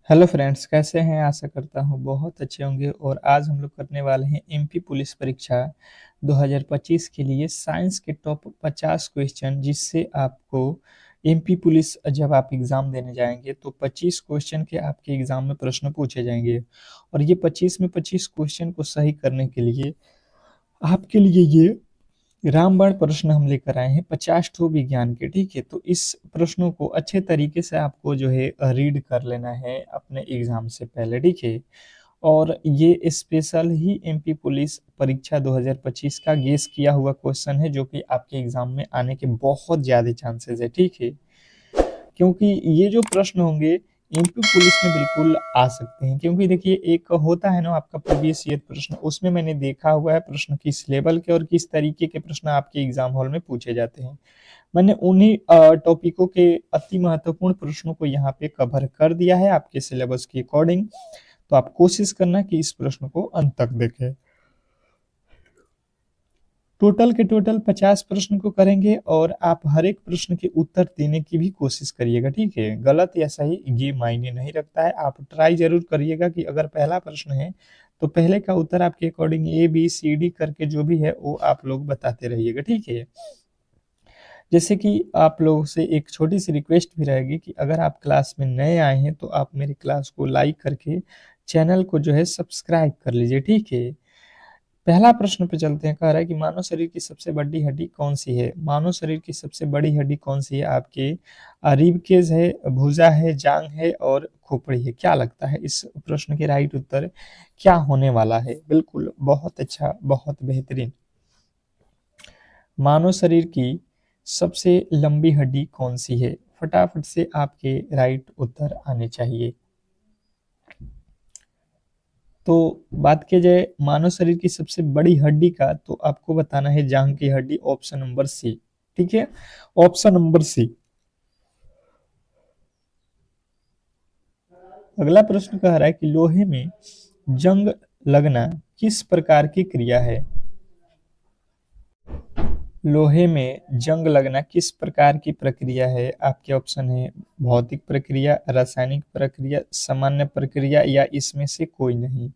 Hello friends, कैसे हैं? आशा करता हूँ बहुत अच्छे होंगे। और आज हम लोग करने वाले हैं एमपी पुलिस परीक्षा 2025 के लिए साइंस के टॉप 50 क्वेश्चन, जिससे आपको एमपी पुलिस जब आप एग्ज़ाम देने जाएंगे तो 25 क्वेश्चन के आपके एग्ज़ाम में प्रश्न पूछे जाएंगे। और ये 25 में 25 क्वेश्चन को सही करने के लिए आपके लिए ये रामबाण प्रश्न हम लेकर आए हैं 50 ठो विज्ञान के। ठीक है, तो इस प्रश्नों को अच्छे तरीके से आपको जो है रीड कर लेना है अपने एग्जाम से पहले। ठीक है, और ये स्पेशल ही एमपी पुलिस परीक्षा 2025 का गेस किया हुआ क्वेश्चन है, जो कि आपके एग्जाम में आने के बहुत ज़्यादा चांसेस है। ठीक है, क्योंकि ये जो प्रश्न होंगे एमपी पुलिस में बिल्कुल आ सकते हैं। क्योंकि देखिए, एक होता है ना आपका प्रीवियस ईयर प्रश्न, उसमें मैंने देखा हुआ है प्रश्न किस लेवल के और किस तरीके के प्रश्न आपके एग्जाम हॉल में पूछे जाते हैं। मैंने उन्हीं टॉपिकों के अति महत्वपूर्ण प्रश्नों को यहाँ पे कवर कर दिया है आपके सिलेबस के अकॉर्डिंग। तो आप कोशिश करना कि इस प्रश्न को अंत तक देखें। टोटल के टोटल 50 प्रश्न को करेंगे और आप हर एक प्रश्न के उत्तर देने की भी कोशिश करिएगा। ठीक है, गलत या सही ये मायने नहीं रखता है। आप ट्राई जरूर करिएगा कि अगर पहला प्रश्न है तो पहले का उत्तर आपके according A B C D करके जो भी है वो आप लोग बताते रहिएगा। ठीक है, जैसे कि आप लोगों से एक छोटी सी रिक्वेस्ट भी रहेगी कि अगर आप क्लास में नए आए हैं तो आप मेरी क्लास को लाइक करके चैनल को जो है सब्सक्राइब कर लीजिए। ठीक है, पहला प्रश्न पे चलते हैं। कह रहा है कि मानव शरीर की सबसे बड़ी हड्डी कौन सी है? मानव शरीर की सबसे बड़ी हड्डी कौन सी है आपके? रिबकेज है, भुजा है, जांग है और खोपड़ी है। क्या लगता है इस प्रश्न के राइट उत्तर क्या होने वाला है? बिल्कुल, बहुत अच्छा, बहुत बेहतरीन। मानव शरीर की सबसे लंबी हड्डी कौन सी है? फटाफट से आपके राइट उत्तर आने चाहिए। तो बात की जाए मानव शरीर की सबसे बड़ी हड्डी का, तो आपको बताना है जांघ की हड्डी, ऑप्शन नंबर सी। ठीक है, ऑप्शन नंबर सी। अगला प्रश्न कह रहा है कि लोहे में जंग लगना किस प्रकार की क्रिया है? लोहे में जंग लगना किस प्रकार की प्रक्रिया है? आपके ऑप्शन है भौतिक प्रक्रिया, रासायनिक प्रक्रिया, सामान्य प्रक्रिया या इसमें से कोई नहीं।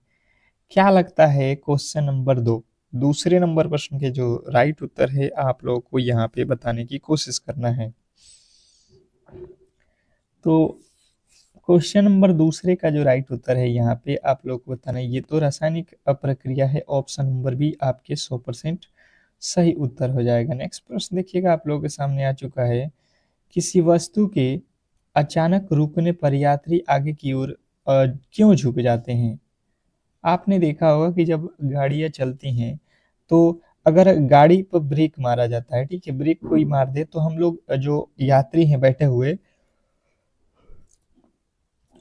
क्या लगता है क्वेश्चन नंबर 2? दूसरे नंबर प्रश्न के जो राइट उत्तर है आप लोगों को यहाँ पे बताने की कोशिश करना है। तो क्वेश्चन नंबर दूसरे का जो राइट उत्तर है यहाँ पे आप लोग को बताना है, ये तो रासायनिक प्रक्रिया है। ऑप्शन नंबर बी आपके 100% सही उत्तर हो जाएगा। नेक्स्ट प्रश्न देखिएगा, आप लोगों के सामने आ चुका है। किसी वस्तु के अचानक रुकने पर यात्री आगे की ओर क्यों झुक जाते हैं? आपने देखा होगा कि जब गाड़ियां चलती हैं तो अगर गाड़ी पर ब्रेक मारा जाता है, ठीक है, ब्रेक कोई मार दे तो हम लोग जो यात्री हैं बैठे हुए,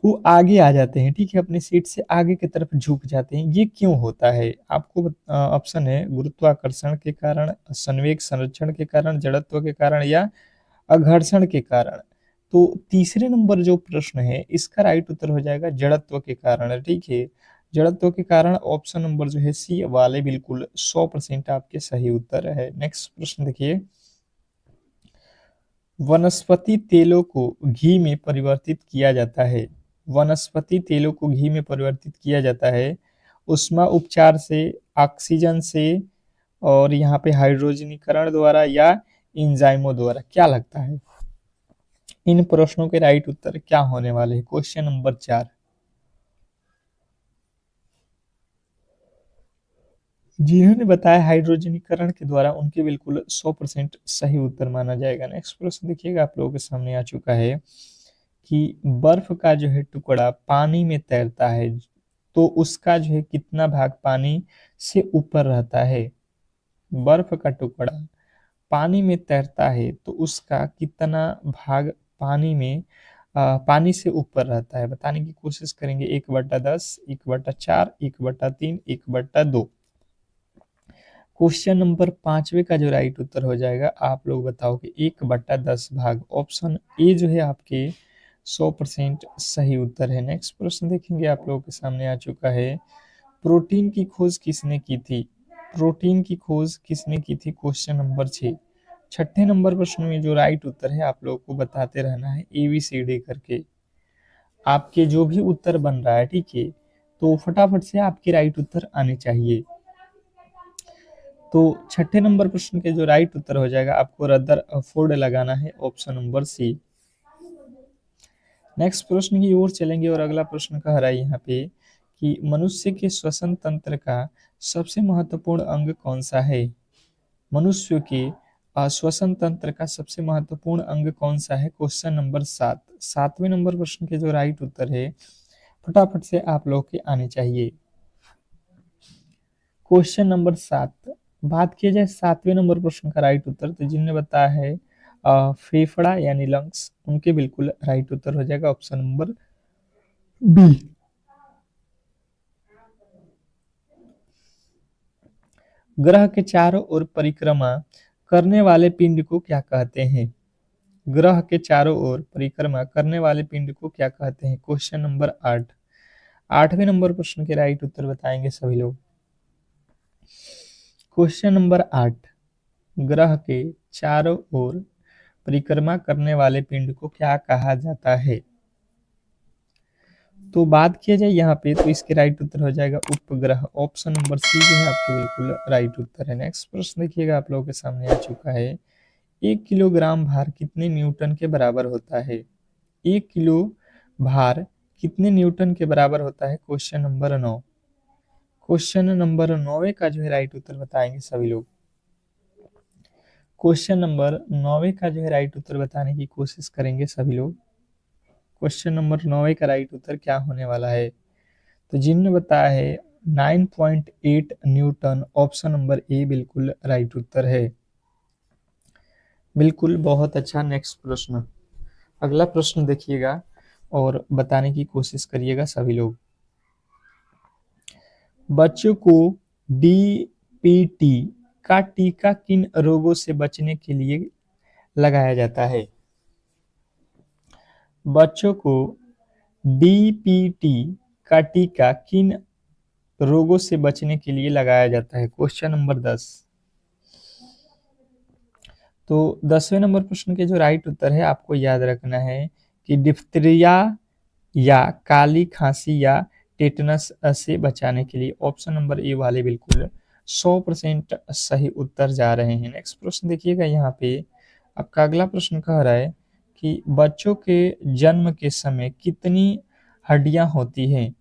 वो आगे आ जाते हैं। ठीक है, अपनी सीट से आगे की तरफ झुक जाते हैं। ये क्यों होता है? आपको ऑप्शन है गुरुत्वाकर्षण के कारण, संवेग संरक्षण के कारण, जड़त्व के कारण या अघर्षण के कारण। तो तीसरे नंबर जो प्रश्न है इसका राइट उत्तर हो जाएगा जड़त्व के कारण। ठीक है, जड़त्व के कारण ऑप्शन नंबर जो है सी वाले बिल्कुल 100% आपके सही उत्तर है। नेक्स्ट प्रश्न देखिए, वनस्पति तेलों को घी में परिवर्तित किया जाता है। वनस्पति तेलों को घी में परिवर्तित किया जाता है उष्मा उपचार से, ऑक्सीजन से, और यहाँ पे हाइड्रोजनीकरण द्वारा या इंजाइमों द्वारा। क्या लगता है इन प्रश्नों के राइट उत्तर क्या होने वाले हैं? Question number 4। जिन्होंने बताया हाइड्रोजनीकरण के द्वारा, उनके बिल्कुल 100% सही उत्तर माना जाएगा। नेक्स्ट प्रश्न देखिएगा, आप लोगों के सामने आ चुका है कि बर्फ का जो है टुकड़ा पानी में तैरता है तो उसका जो है कितना भाग पानी से ऊपर रहता है? बर्फ का टुकड़ा पानी में तैरता है तो उसका कितना भाग पानी में पानी से ऊपर रहता है? बताने की कोशिश करेंगे। 1/10, 1/4, 1/3, 1/2। क्वेश्चन नंबर पांचवे का जो राइट उत्तर हो जाएगा, आप लोग बताओ कि 1/10 भाग। ऑप्शन ए जो है आपके 100% सही उत्तर है। नेक्स्ट प्रश्न देखेंगे, आप लोगों के सामने आ चुका है। प्रोटीन की खोज किसने की थी? प्रोटीन की खोज किसने की थी? Question number 6। छठे नंबर प्रश्न में जो राइट उत्तर है आप लोगों को बताते रहना है ABCD करके। आपके जो भी उत्तर बन रहा है, ठीक है, तो फटाफट से आपके राइट उत्तर आने चाहिए। तो छठे नंबर प्रश्न के जो राइट उत्तर हो जाएगा, आपको रदरफोर्ड लगाना है, ऑप्शन नंबर सी। नेक्स्ट प्रश्न की ओर चलेंगे और अगला प्रश्न कह रहा है यहाँ पे कि मनुष्य के श्वसन तंत्र का सबसे महत्वपूर्ण अंग कौन सा है। मनुष्य के श्वसन तंत्र का सबसे महत्वपूर्ण अंग कौन सा है, क्वेश्चन नंबर 7। सातवें नंबर प्रश्न के जो राइट उत्तर है फटाफट से आप लोग के आने चाहिए। क्वेश्चन नंबर 7, बात किया जाए सातवें नंबर प्रश्न का राइट उत्तर, तो जिनने बताया है फेफड़ा यानी लंग्स, उनके बिल्कुल राइट उत्तर हो जाएगा ऑप्शन नंबर बी। ग्रह के चारों ओर परिक्रमा करने वाले पिंड को क्या कहते हैं। ग्रह के चारों ओर परिक्रमा करने वाले पिंड को क्या कहते हैं, क्वेश्चन नंबर 8। आठवें नंबर प्रश्न के राइट उत्तर बताएंगे सभी लोग। क्वेश्चन नंबर 8, ग्रह के चारों ओर परिक्रमा करने वाले पिंड को क्या कहा जाता है। तो बात किया जाए यहाँ पे, तो इसके राइट उत्तर हो जाएगा उपग्रह, ऑप्शन नंबर सी जो है आपके बिल्कुल राइट उत्तर है। नेक्स्ट प्रश्न देखिएगा, आप लोगों के सामने आ चुका है। 1 किलोग्राम भार कितने न्यूटन के बराबर होता है। 1 किलो भार कितने न्यूटन के बराबर होता है, क्वेश्चन नंबर 9। क्वेश्चन नंबर 9 का जो है राइट उत्तर बताएंगे सभी लोग। क्वेश्चन नंबर 9 का जो है राइट उत्तर बताने की कोशिश करेंगे सभी लोग। क्वेश्चन नंबर 9 का राइट उत्तर क्या होने वाला है, तो जिनने बताया है 9.8 न्यूटन, ऑप्शन नंबर ए बिल्कुल राइट उत्तर है। बिल्कुल, बहुत अच्छा। नेक्स्ट प्रश्न, अगला प्रश्न देखिएगा और बताने की कोशिश करिएगा सभी लोग। बच्चों को डीपीटी का टीका किन रोगों से बचने के लिए लगाया जाता है। बच्चों को डीपीटी का टीका किन रोगों से बचने के लिए लगाया जाता है, क्वेश्चन नंबर 10। तो 10वें नंबर प्रश्न के जो राइट उत्तर है आपको याद रखना है कि डिप्थीरिया या काली खांसी या टेटनस से बचाने के लिए, ऑप्शन नंबर ए वाले बिल्कुल 100% सही उत्तर जा रहे हैं। नेक्स्ट प्रश्न देखिएगा, यहाँ पे आपका अगला प्रश्न कह रहा है कि बच्चों के जन्म के समय कितनी हड्डियां होती हैं।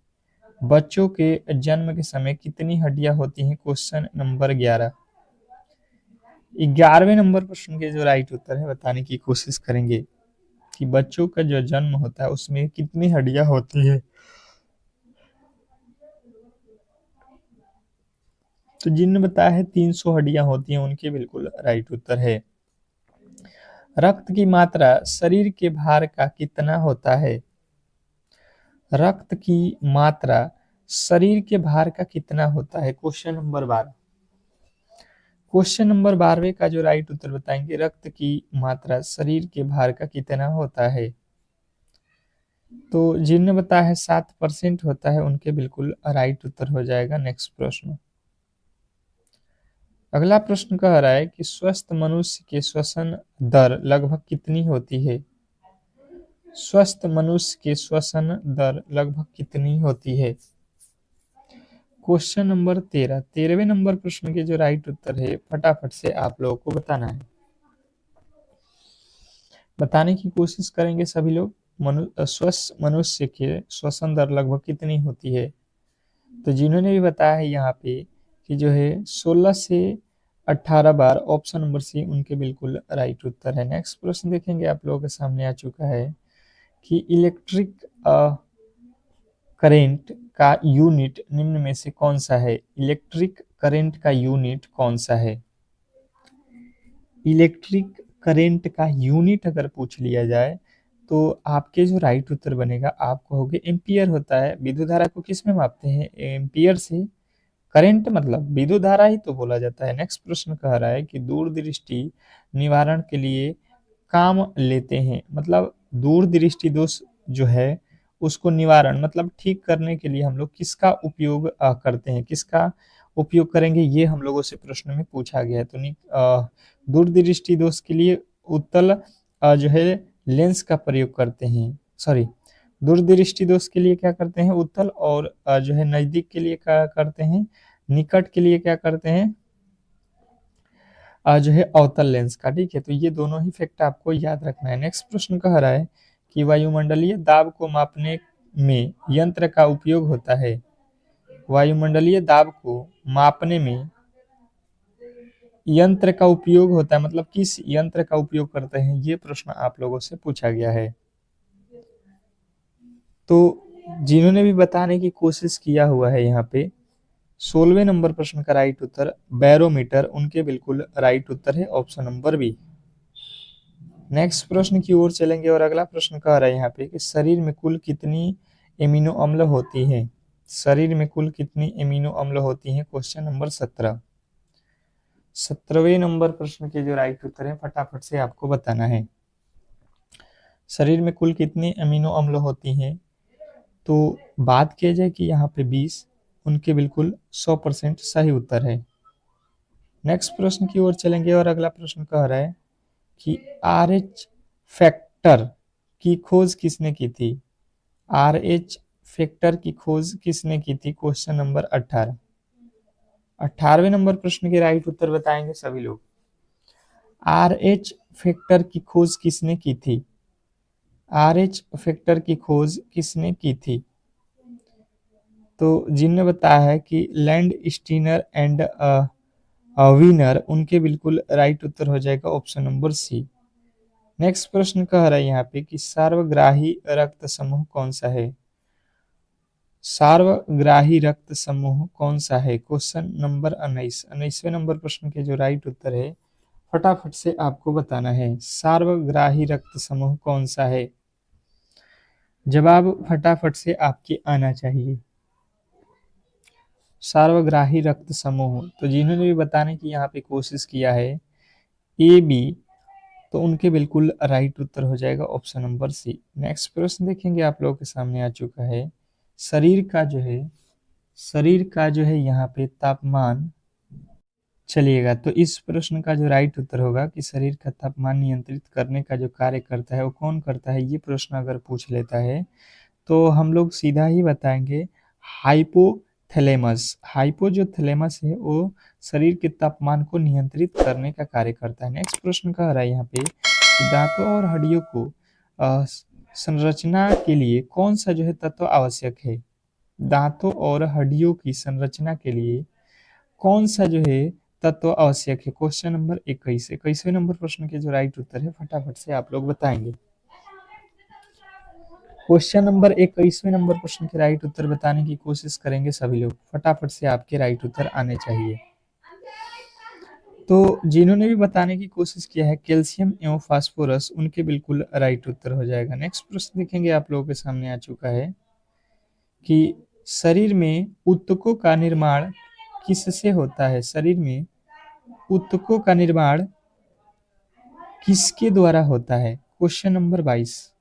बच्चों के जन्म के समय कितनी हड्डियां होती हैं, क्वेश्चन नंबर 11। 11वें नंबर प्रश्न के जो राइट उत्तर है बताने की कोशिश करेंगे कि बच्चों का जो जन्म होता है उसमें कितनी हड्डियां होती है। तो जिनने बताया है 300 हड्डियां होती हैं, उनके बिल्कुल राइट उत्तर है। रक्त की मात्रा शरीर के भार का कितना होता है। रक्त की मात्रा शरीर के भार का कितना होता है, क्वेश्चन नंबर 12। क्वेश्चन नंबर 12 का जो राइट उत्तर बताएंगे, रक्त की मात्रा शरीर के भार का कितना होता है। तो जिनने बताया है 7% होता है, उनके बिल्कुल राइट उत्तर हो जाएगा। नेक्स्ट प्रश्न, अगला प्रश्न कह रहा है कि स्वस्थ मनुष्य के श्वसन दर लगभग कितनी होती है। स्वस्थ मनुष्य के श्वसन दर लगभग कितनी होती है, क्वेश्चन नंबर 13। 13वें नंबर प्रश्न के जो राइट उत्तर है फटाफट से आप लोगों को बताना है, बताने की कोशिश करेंगे सभी लोग। स्वस्थ मनुष्य के श्वसन दर लगभग कितनी होती है। तो जिन्होंने भी बताया है यहाँ पे कि जो है 16 से 18 बार, ऑप्शन नंबर सी उनके बिल्कुल राइट उत्तर है। नेक्स्ट प्रश्न देखेंगे, आप लोगों के सामने आ चुका है कि इलेक्ट्रिक करेंट का यूनिट निम्न में से कौन सा है। इलेक्ट्रिक करंट का यूनिट कौन सा है। इलेक्ट्रिक करंट का यूनिट अगर पूछ लिया जाए तो आपके जो राइट उत्तर बनेगा, आप कहोगे एम्पियर होता है। विद्युत धारा को किस में मापते हैं, एम्पियर से। करंट मतलब विद्युत धारा ही तो बोला जाता है। नेक्स्ट प्रश्न कह रहा है कि दूरदृष्टि निवारण के लिए काम लेते हैं, मतलब दूरदृष्टि दोष जो है उसको निवारण मतलब ठीक करने के लिए हम लोग किसका उपयोग करते हैं, किसका उपयोग करेंगे, ये हम लोगों से प्रश्न में पूछा गया है। तो दूरदृष्टि दोष के लिए उत्तल जो है लेंस का प्रयोग करते हैं, सॉरी दूरदृष्टि दोष के लिए क्या करते हैं उत्तल, और जो है नजदीक के लिए क्या करते हैं, निकट के लिए क्या करते हैं जो है अवतल लेंस का। ठीक है, तो ये दोनों ही फैक्ट आपको याद रखना है। नेक्स्ट प्रश्न कह रहा है कि वायुमंडलीय दाब को मापने में यंत्र का उपयोग होता है। वायुमंडलीय दाब को मापने में यंत्र का उपयोग होता है, मतलब किस यंत्र का उपयोग करते हैं, ये प्रश्न आप लोगों से पूछा गया है। तो जिन्होंने भी बताने की कोशिश किया हुआ है यहाँ पे 16वें नंबर प्रश्न का राइट उत्तर बैरोमीटर, उनके बिल्कुल राइट उत्तर है ऑप्शन नंबर बी। नेक्स्ट प्रश्न की ओर चलेंगे और अगला प्रश्न कह रहा है यहाँ पे कि शरीर में कुल कितनी एमिनो अम्ल होती हैं। शरीर में कुल कितनी एमिनो अम्ल होती हैं, क्वेश्चन नंबर 17। 17वें नंबर प्रश्न के जो राइट उत्तर है फटाफट से आपको बताना है। शरीर में कुल कितनी अमीनो अम्ल होती हैं, तो बात किया जाए कि यहाँ पे 20, उनके बिल्कुल 100% सही उत्तर है। नेक्स्ट प्रश्न की ओर चलेंगे और अगला प्रश्न कह रहा है कि RH फैक्टर की खोज किसने की थी। RH फैक्टर की खोज किसने की थी, क्वेश्चन नंबर 18। 18वें नंबर प्रश्न के राइट उत्तर बताएंगे सभी लोग। RH फैक्टर की खोज किसने की थी, RH फैक्टर की खोज किसने की थी, तो जिनने बताया है कि लैंड स्टीनर एंड विनर, उनके बिल्कुल राइट उत्तर हो जाएगा ऑप्शन नंबर सी। नेक्स्ट प्रश्न कह रहा है यहाँ पे कि सार्वग्राही रक्त समूह कौन सा है। सार्वग्राही रक्त समूह कौन सा है, क्वेश्चन नंबर 19। 19वें नंबर प्रश्न के जो राइट उत्तर है फटाफट से आपको बताना है। सार्वग्राही रक्त समूह कौन सा है, जवाब फटाफट से आपके आना चाहिए। सार्वग्राही रक्त समूह, तो जिन्होंने भी बताने की यहाँ पे कोशिश किया है ए बी, तो उनके बिल्कुल राइट उत्तर हो जाएगा ऑप्शन नंबर सी। नेक्स्ट प्रश्न देखेंगे आप लोगों के सामने आ चुका है। शरीर का जो है शरीर का जो है यहाँ पे तापमान, चलिएगा तो इस प्रश्न का जो राइट उत्तर होगा कि शरीर का तापमान नियंत्रित करने का जो कार्य करता है वो कौन करता है, ये प्रश्न अगर पूछ लेता है तो हम लोग सीधा ही बताएंगे हाइपोथैलेमस। हाइपो जो थैलेमस है वो शरीर के तापमान को नियंत्रित करने का कार्य करता है। नेक्स्ट प्रश्न कह रहा है यहाँ पे कि दांतों और हड्डियों को संरचना के लिए कौन सा जो है तत्व आवश्यक है। दांतों और हड्डियों की संरचना के लिए कौन सा जो है तत्व आवश्यक है, क्वेश्चन नंबर 21। 21वें नंबर प्रश्न के जो राइट उत्तर है फटाफट से आप लोग बताएंगे। क्वेश्चन नंबर 21वें नंबर प्रश्न के राइट उत्तर बताने की कोशिश करेंगे सभी लोग, फटाफट से आपके राइट उत्तर आने चाहिए। तो जिन्होंने भी बताने की कोशिश किया है कैल्शियम एवं फास्फोरस, उनके बिल्कुल राइट उत्तर हो जाएगा। नेक्स्ट प्रश्न देखेंगे आप लोगों के सामने आ चुका है कि शरीर में ऊतकों का निर्माण किससे होता है। शरीर में ऊतकों का निर्माण किसके द्वारा होता है, क्वेश्चन नंबर 22।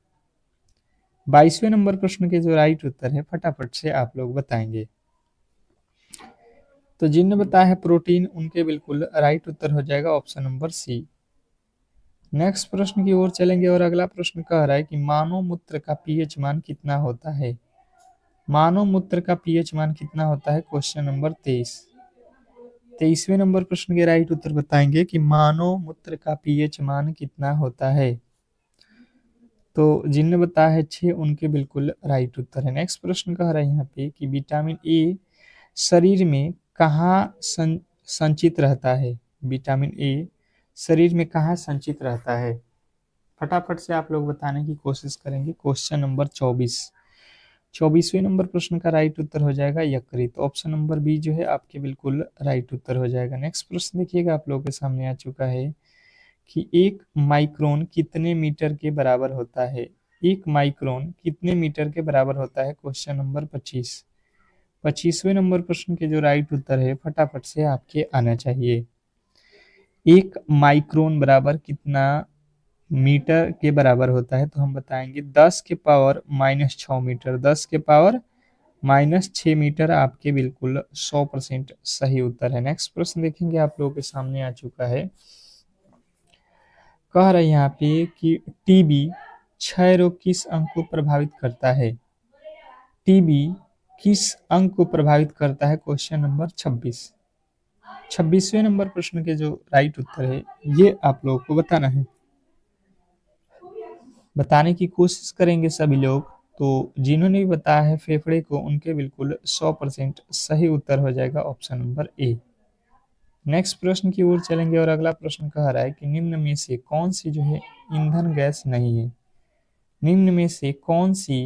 22वें नंबर प्रश्न के जो राइट उत्तर है फटाफट से आप लोग बताएंगे। तो जिन्होंने बताया है प्रोटीन, उनके बिल्कुल राइट उत्तर हो जाएगा ऑप्शन नंबर सी। नेक्स्ट प्रश्न की ओर चलेंगे और अगला प्रश्न कह रहा है कि मानव मूत्र का पीएच मान कितना होता है। मानव मूत्र का पीएच मान कितना होता है, क्वेश्चन नंबर 23। 23वें नंबर प्रश्न के राइट उत्तर बताएंगे कि मानव मूत्र का पीएच मान कितना होता है, तो जिनने बताया है 6, उनके बिल्कुल राइट उत्तर है। नेक्स्ट प्रश्न कह रहा है यहाँ पे कि विटामिन ए शरीर में कहाँ संचित रहता है। विटामिन ए शरीर में कहाँ संचित रहता है, फटाफट से आप लोग बताने की कोशिश करेंगे। Question number 24। 24वें नंबर प्रश्न का राइट उत्तर हो जाएगा यकृत, ऑप्शन नंबर बी जो है आपके बिल्कुल राइट उत्तर हो जाएगा। नेक्स्ट प्रश्न देखिएगा आप लोगों के सामने आ चुका है कि 1 माइक्रोन कितने मीटर के बराबर होता है। 1 माइक्रोन कितने मीटर के बराबर होता है, क्वेश्चन नंबर 25। 25वें नंबर प्रश्न के जो राइट उत्तर है फटाफट से आपके आना चाहिए। 1 माइक्रोन बराबर कितना मीटर के बराबर होता है, तो हम बताएंगे 10 के पावर -6 मीटर। 10 के पावर -6 मीटर आपके बिल्कुल 100% सही उत्तर है। नेक्स्ट प्रश्न देखेंगे आप लोगों के सामने आ चुका है। कह रहा है यहाँ पे कि टीबी क्षय रोग किस अंग को प्रभावित करता है? टीबी किस अंग को प्रभावित करता है? Question number 26। 26वें नंबर प्रश्न के जो राइट उत्तर है ये आप लोगों को बताना है। बताने की कोशिश करेंगे सभी लोग। तो जिन्होंने भी बताया है फेफड़े को, उनके बिल्कुल 100% सही उत्तर हो जाएगा ऑप्शन नंबर ए। नेक्स्ट प्रश्न की ओर चलेंगे और अगला प्रश्न कह रहा है कि निम्न में से कौन सी जो है ईंधन गैस नहीं है? निम्न में से कौन सी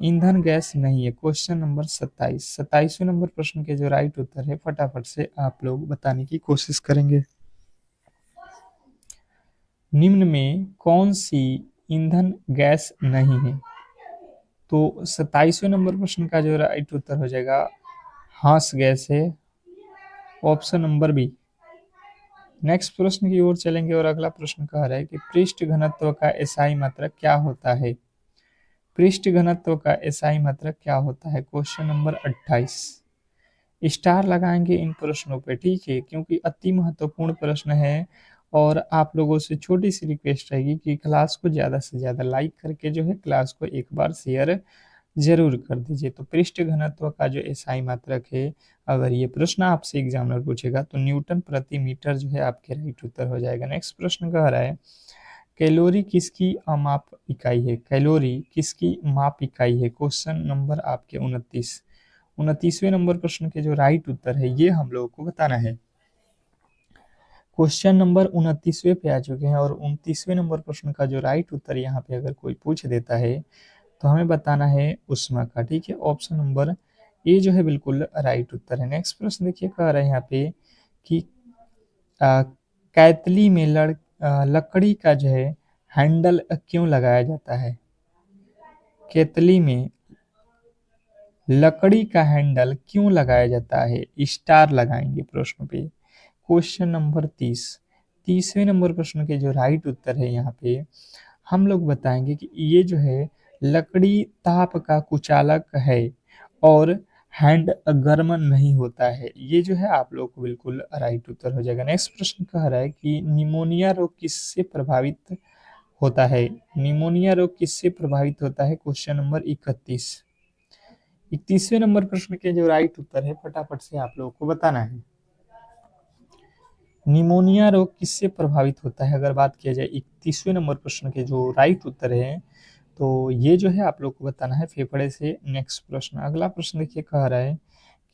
ईंधन गैस नहीं है? Question number 27। 27वें नंबर प्रश्न के जो राइट उत्तर है फटाफट से आप लोग बताने की कोशिश करेंगे। निम्न में कौन सी ईंधन गैस नहीं है? तो 27वें नंबर प्रश्न का जो राइट उत्तर हो जाएगा हाँस गैस है, ऑप्शन नंबर बी। नेक्स्ट प्रश्न की ओर चलेंगे और अगला प्रश्न कह रहा है कि पृष्ठ घनत्व का एसआई मात्रक क्या होता है? पृष्ठ घनत्व का एसआई मात्रक क्या होता है? Question number 28। स्टार लगाएंगे इन प्रश्नों पे, ठीक है, क्योंकि अति महत्वपूर्ण प्रश्न है। और आप लोगों से छोटी सी रिक्वेस्ट रहेगी कि क्लास को ज़्यादा से ज़्यादा लाइक करके जो है क्लास को एक बार शेयर जरूर कर दीजिए। तो पृष्ठ घनत्व का जो एसआई मात्रक है, अगर ये प्रश्न आपसे एग्जामिनर पूछेगा तो न्यूटन प्रति मीटर जो है आपके राइट उत्तर हो जाएगा। नेक्स्ट प्रश्न कह रहा है कैलोरी किसकी माप इकाई है? कैलोरी किसकी माप इकाई है? क्वेश्चन नंबर आपके 29। 29वें नंबर प्रश्न के जो राइट उत्तर है ये हम लोगों को बताना है। क्वेश्चन नंबर 29वें पे आ चुके हैं और 29वें नंबर प्रश्न का जो राइट उत्तर यहाँ पे अगर कोई पूछ देता है तो हमें बताना है उष्मा का, ठीक है। ऑप्शन नंबर ए जो है बिल्कुल राइट उत्तर है। नेक्स्ट प्रश्न देखिए कह रहा है यहाँ पे कि कैतली में लकड़ी का जो है हैंडल क्यों लगाया जाता है? केतली में लकड़ी का हैंडल क्यों लगाया जाता है? स्टार लगाएंगे प्रश्न पे। Question number 30। 30वें नंबर प्रश्न के जो राइट उत्तर है यहाँ पे हम लोग बताएंगे कि ये जो है लकड़ी ताप का कुचालक है और हैंड गर्म नहीं होता है। ये जो है आप लोग को बिल्कुल राइट उत्तर हो जाएगा। नेक्स्ट प्रश्न कह रहा है कि निमोनिया रोग किससे प्रभावित होता है? निमोनिया रोग किससे प्रभावित होता है? Question number 31। 31वें नंबर प्रश्न के जो राइट उत्तर है फटाफट से आप लोगों को बताना है। निमोनिया रोग किससे प्रभावित होता है? अगर बात किया जाए 31वें नंबर प्रश्न के जो राइट उत्तर है तो ये जो है आप लोग को बताना है फेफड़े से। नेक्स्ट प्रश्न, अगला प्रश्न देखिए कह रहा है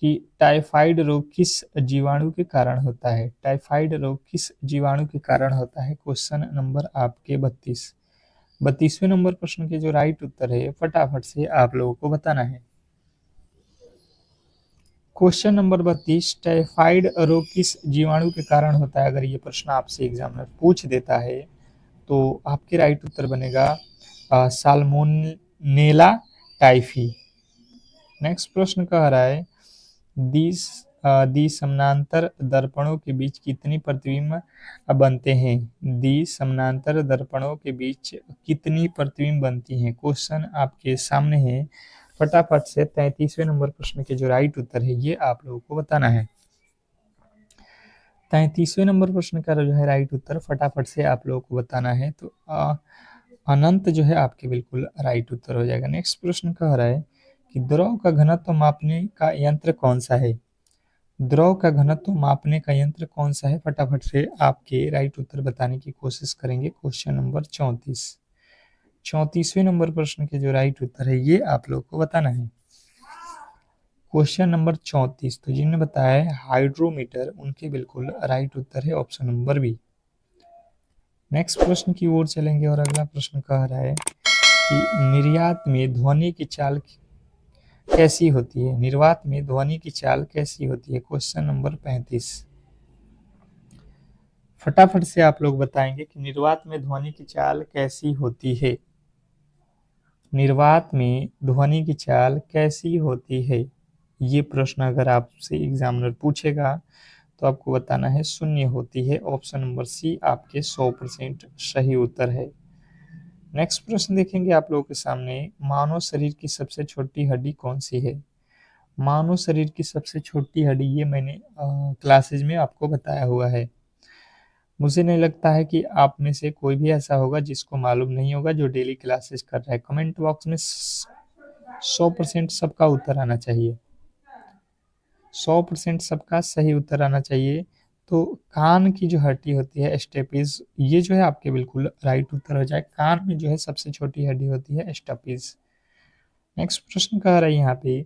कि टाइफाइड रोग किस जीवाणु के कारण होता है? टाइफाइड रोग किस जीवाणु के कारण होता है? क्वेश्चन नंबर आपके 32। 32वें नंबर प्रश्न के जो राइट उत्तर है फटाफट से आप लोगों को बताना है। क्वेश्चन नंबर 32 टाइफाइड रोग किस जीवाणु के कारण होता है? अगर ये प्रश्न आपसे एग्जामिनर पूछ देता है तो आपके राइट उत्तर बनेगा साल्मोनेला टाइफी। नेक्स्ट प्रश्न कह रहा है दी समानांतर दर्पणों के बीच कितनी प्रतिबिंब बनते हैं? दी समानांतर दर्पणों के बीच कितनी प्रतिबिंब बनती हैं? क्वेश्चन आपके सामने है। फटाफट से 33वें नंबर प्रश्न के जो राइट उत्तर है ये आप लोगों को बताना है। 33वें नंबर प्रश्न का जो है राइट उत्तर फटाफट से आप लोगों को बताना है। तो अनंत जो है आपके बिल्कुल राइट उत्तर हो जाएगा। नेक्स्ट प्रश्न कह रहा है कि द्रव का घनत्व मापने का यंत्र कौन सा है? द्रव का घनत्व मापने का यंत्र कौन सा है? फटाफट से आपके राइट उत्तर बताने की कोशिश करेंगे। Question number 34। 34वें नंबर प्रश्न के जो राइट उत्तर है ये आप लोग को बताना है। क्वेश्चन नंबर 34, तो जिन्होंने बताया है हाइड्रोमीटर, उनके बिल्कुल राइट उत्तर है ऑप्शन नंबर बी। नेक्स्ट प्रश्न की ओर चलेंगे और अगला प्रश्न कह रहा है कि निर्यात में ध्वनि की चाल कैसी होती है? निर्वात में ध्वनि की चाल कैसी होती है? Question number 35। फटाफट से आप लोग बताएंगे कि निर्वात में ध्वनि की चाल कैसी होती है। निर्वात में ध्वनि की चाल कैसी होती है? ये प्रश्न अगर आपसे एग्जामिनर पूछेगा तो आपको बताना है शून्य होती है। ऑप्शन नंबर सी आपके 100% सही उत्तर है। नेक्स्ट प्रश्न देखेंगे आप लोगों के सामने, मानव शरीर की सबसे छोटी हड्डी कौन सी है? मानव शरीर की सबसे छोटी हड्डी, ये मैंने क्लासेज में आपको बताया हुआ है। मुझे नहीं लगता है कि आप में से कोई भी ऐसा होगा जिसको मालूम नहीं होगा जो डेली क्लासेस कर रहा है। कमेंट बॉक्स में 100% सबका उत्तर आना चाहिए, 100% सबका सही उत्तर आना चाहिए। तो कान की जो हड्डी होती है स्टेपिस, ये जो है आपके बिल्कुल राइट उत्तर हो जाए। कान में जो है सबसे छोटी हड्डी होती है स्टेपिस। नेक्स्ट प्रश्न कह रहा है यहाँ पे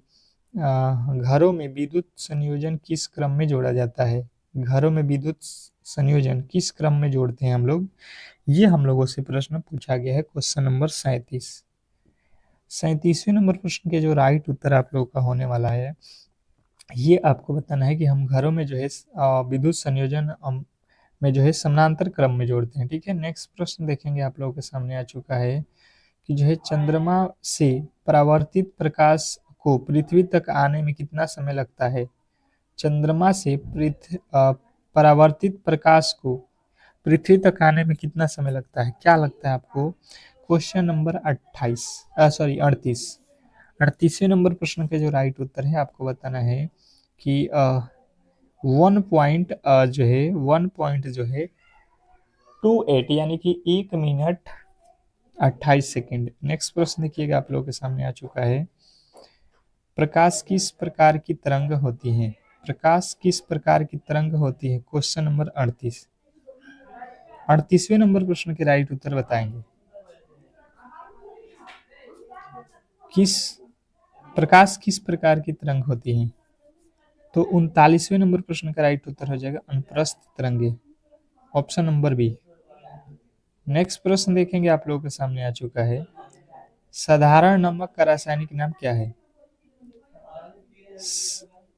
घरों में विद्युत संयोजन किस क्रम में जोड़ा जाता है? घरों में विद्युत संयोजन किस क्रम में जोड़ते हैं हम लोग? ये हम लोगों से प्रश्न पूछा गया है, क्वेश्चन नंबर 37। 37वें नंबर प्रश्न के जो राइट उत्तर आप लोगों का होने वाला है, ये आपको बताना है कि हम घरों में जो है विद्युत संयोजन में जो है समानांतर क्रम में जोड़ते हैं। ठीक है, नेक्स्ट प्रश्न देखेंगे, आप लोगों के सामने आ चुका है कि जो है चंद्रमा से परावर्तित प्रकाश को पृथ्वी तक आने में कितना समय लगता है? चंद्रमा से परावर्तित प्रकाश को पृथ्वी तक आने में कितना समय लगता है? क्या लगता है आपको? क्वेश्चन नंबर 38 38वें नंबर प्रश्न के जो राइट उत्तर है आपको बताना है कि 1 पॉइंट जो है 28 यानी कि 1 मिनट 28 सेकेंड। नेक्स्ट प्रश्न देखिएगा, आप लोगों के सामने आ चुका है। प्रकाश किस प्रकार की तरंग होती है? प्रकाश किस प्रकार की तरंग होती है? Question number 38। 38वें नंबर प्रश्न के राइट उत्तर बताएंगे। किस प्रकाश किस प्रकार की तरंग होती है? तो 39वें नंबर प्रश्न का राइट उत्तर हो जाएगा अनुप्रस्थ तरंगे, ऑप्शन नंबर बी। नेक्स्ट प्रश्न देखेंगे, आप लोगों के सामने आ चुका है। साधारण नमक का रासायनिक नाम क्या है?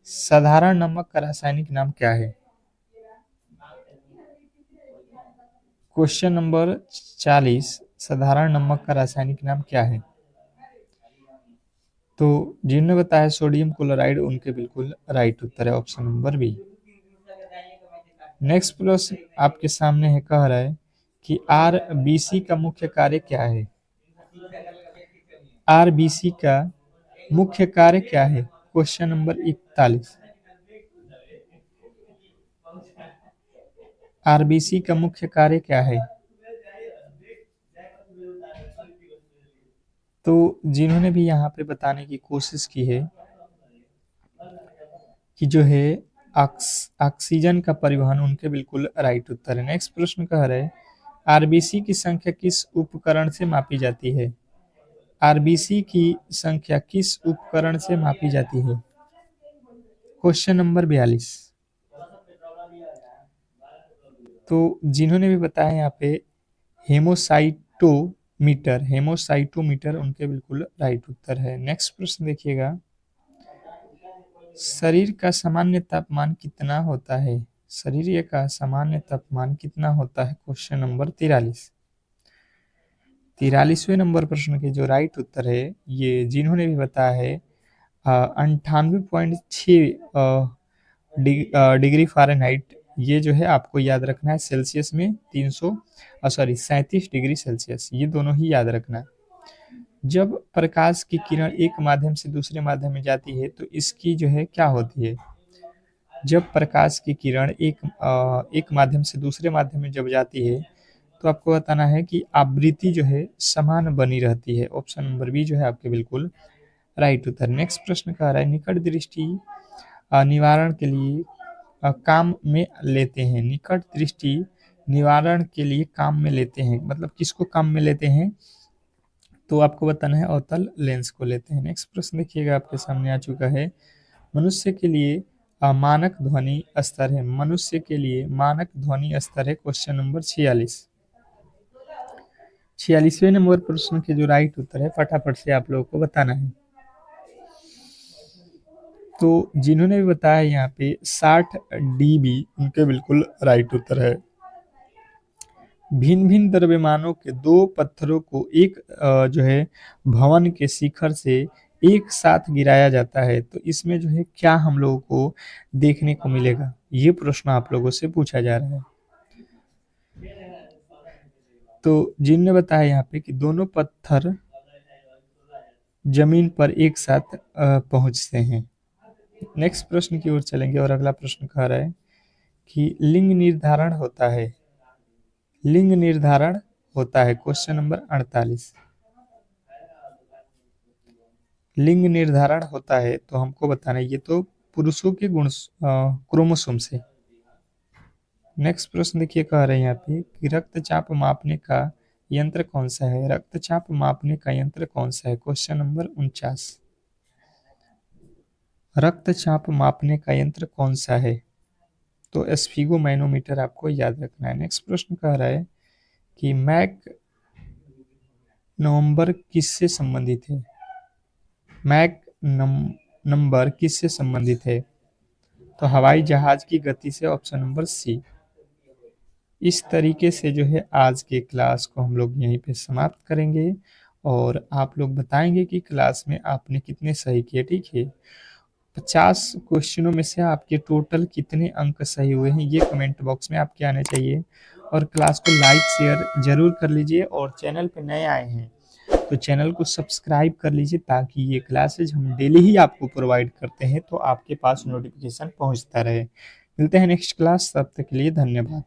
साधारण नमक का रासायनिक नाम क्या है? क्वेश्चन नंबर 40, साधारण नमक का रासायनिक नाम क्या है? तो जिन्होंने बताया सोडियम क्लोराइड, उनके बिल्कुल राइट उत्तर है, ऑप्शन नंबर बी। नेक्स्ट प्रश्न आपके सामने है, कह रहा है कि आरबीसी का मुख्य कार्य क्या है? आरबीसी का मुख्य कार्य क्या है? Question number 41। आरबीसी का मुख्य कार्य क्या है? तो जिन्होंने भी यहाँ पे बताने की कोशिश की है कि जो है ऑक्सीजन का परिवहन, उनके बिल्कुल राइट उत्तर है। नेक्स्ट प्रश्न कह रहे हैं आरबीसी की संख्या किस उपकरण से मापी जाती है? आरबीसी की संख्या किस उपकरण से मापी जाती है? Question number 42। तो जिन्होंने भी बताया यहाँ पे हेमोसाइटोमीटर उनके बिल्कुल राइट उत्तर है। नेक्स्ट प्रश्न देखिएगा, शरीर का सामान्य तापमान कितना होता है? शरीर का सामान्य तापमान कितना होता है? Question number 43। 43वें नंबर प्रश्न के जो राइट उत्तर है, ये जिन्होंने भी बताया है 98.6 डिग्री फ़ारेनहाइट, ये जो है आपको याद रखना है। सेल्सियस में 37 डिग्री सेल्सियस, ये दोनों ही याद रखना है। जब प्रकाश की किरण एक माध्यम से दूसरे माध्यम में जाती है तो इसकी जो है क्या होती है? जब प्रकाश की किरण एक माध्यम से दूसरे माध्यम में जब जाती है तो आपको बताना है कि आवृत्ति जो है समान बनी रहती है, ऑप्शन नंबर बी जो है आपके बिल्कुल राइट उत्तर। नेक्स्ट प्रश्न कह रहा है निकट दृष्टि निवारण के लिए काम में लेते हैं। निकट दृष्टि निवारण के लिए काम में लेते हैं, मतलब किसको काम में लेते हैं? तो आपको बताना है अवतल लेंस को लेते हैं। नेक्स्ट प्रश्न देखिएगा, आपके सामने आ चुका है। मनुष्य के लिए मानक ध्वनि स्तर है। मनुष्य के लिए मानक ध्वनि स्तर है, क्वेश्चन नंबर 46। 46वें नंबर प्रश्न के जो राइट उत्तर है फटाफट से आप लोगों को बताना है। तो जिन्होंने भी बताया यहाँ पे 60 डीबी, उनके बिल्कुल राइट उत्तर है। भिन्न भिन्न द्रव्यमानों के दो पत्थरों को एक जो है भवन के शिखर से एक साथ गिराया जाता है, तो इसमें जो है क्या हम लोगों को देखने को मिलेगा? ये प्रश्न आप लोगों से पूछा जा रहा है। तो जिनने बताया यहाँ पे कि दोनों पत्थर जमीन पर एक साथ पहुंचते हैं। नेक्स्ट प्रश्न की ओर चलेंगे और अगला प्रश्न कह रहा है कि लिंग निर्धारण होता है। लिंग निर्धारण होता है? Question number 48। लिंग निर्धारण होता है तो हमको बताना है, ये तो पुरुषों के गुण क्रोमोसोम से। नेक्स्ट प्रश्न देखिए, कह रहे हैं यहाँ पे कि रक्तचाप मापने का यंत्र कौन सा है? रक्तचाप मापने का यंत्र कौन सा है? Question number 49। रक्तचाप मापने का यंत्र कौन सा है? तो एस्फिगो मैनोमीटर आपको याद रखना है। नेक्स्ट प्रश्न कह रहा है कि मैक नंबर किससे संबंधित है? मैक नंबर किससे संबंधित है? तो हवाई जहाज की गति से, ऑप्शन नंबर सी। इस तरीके से जो है आज के क्लास को हम लोग यहीं पे समाप्त करेंगे और आप लोग बताएंगे कि क्लास में आपने कितने सही किए। ठीक है, 50 क्वेश्चनों में से आपके टोटल कितने अंक सही हुए हैं ये कमेंट बॉक्स में आपके आने चाहिए। और क्लास को लाइक शेयर जरूर कर लीजिए और चैनल पे नए आए हैं तो चैनल को सब्सक्राइब कर लीजिए ताकि ये क्लासेज हम डेली ही आपको प्रोवाइड करते हैं तो आपके पास नोटिफिकेशन पहुंचता रहे। मिलते हैं नेक्स्ट क्लास, तब तक के लिए धन्यवाद।